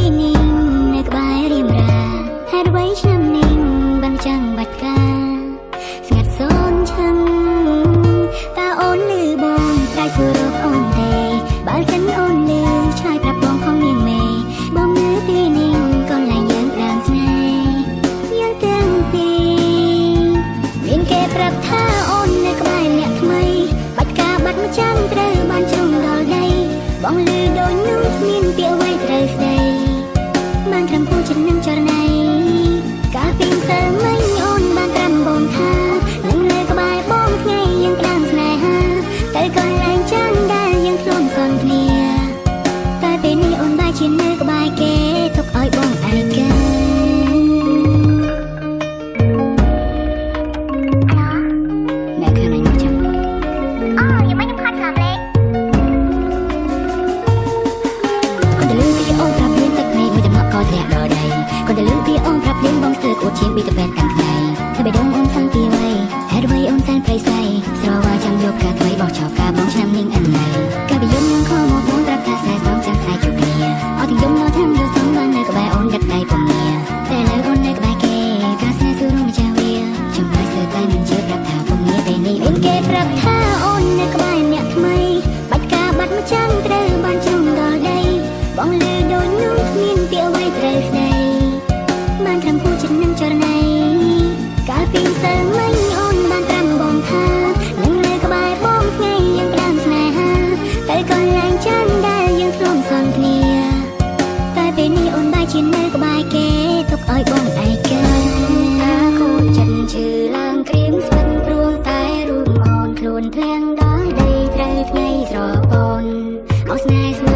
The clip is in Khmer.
ទីនេះនៅក្បែររៀមរាហេតុអ្វីឆ្នាំនេះបានចាំងបាច់ការស្ងាត់សូនឈឹងតើអូនលឺបងតែសួររកអូនទេបើសិនអូនលឺឆ្លើយប្រាប់បងផងនាងមេបងនៅទីនេះកន្លែងយើងដើមស្នេហ៍យើងទាំងពីរមានគេប្រាប់ថាអូននៅក្បែរអ្នកថ្មីបាច់ការបាត់ម្ចាំងត្រូវបានជ្រុំដល់ដីបងលឺដូចនោះមានពាក្យអ្វីត្រូវស្ដីបានត្រឹមគូចិត្តនឹងចរណៃកាលពីម្សិលមិញអូនបានត្រាំបងថានឹងនៅក្បែរបងថ្ងៃយើងក្តាមស្នេហាទៅកន្លែងចាំងដែលយើងធ្លាប់សន្ទនាតែពេលនេះអូនបែរជានៅក្បែរគេទុកឲ្យបងឯកាអ្នកឃើញអញមកចាំអូยังไม่ได้พัดหลังเล็กคนจะลืมพี่โอมพระเพลงตะไคร้มือจะเหมาะก็แทะรอใดคนจะลืมพี่โอมพระเพลงบ้องเสือกอดเชียงบีกับแฟนกันไงถ้าไปดงโอมสร้างปีไว้แฮดไว้โอมแสนไพรใสสระว่าจำยกกาถอยบอกชอบกาบ้องช้ำนิ่งอันไหนกาไปยมยังข้อมองบ้องรับท่าแสบบ้องจังสายจุกเนียเอาถึงยมนอทำโยสองบ้านในกับใบโอนดัดได้ปมเนียแต่เลยโอนในกับใบเกกาแสสู้ร่วมมาเจเวียจำไว้เสือใต้มันเชื่อรับท่าปมเนียไปนี่เป็นเกปรับท่าโอนในกับใบเนี่ยทำไมบัดกาบัดมาจังเตอบ้านจุ่มดอได้បងលឺដូចនោះមានពាក្យអ្វីត្រូវស្ដីបានត្រឹមគូចិត្តនឹងចរណៃកាលពីម្សិលមិញអូនបានត្រាំបងថានឹងនៅក្បែរបងថ្ងៃយើងក្តាមស្នេហាទៅកន្លែងចាំងដែលយើងធ្លាប់សន្ទនាតែពេលនេះអូនបែរជានៅក្បែរគេទុកឲ្យបងឯកាតាគូចិត្តឈឺឡើងក្រៀមស្វិតព្រួងតែរូបអូនខ្លួនធ្លាក់ដល់ដីត្រូវថ្ងៃស្រពន់អោស្នេហ៍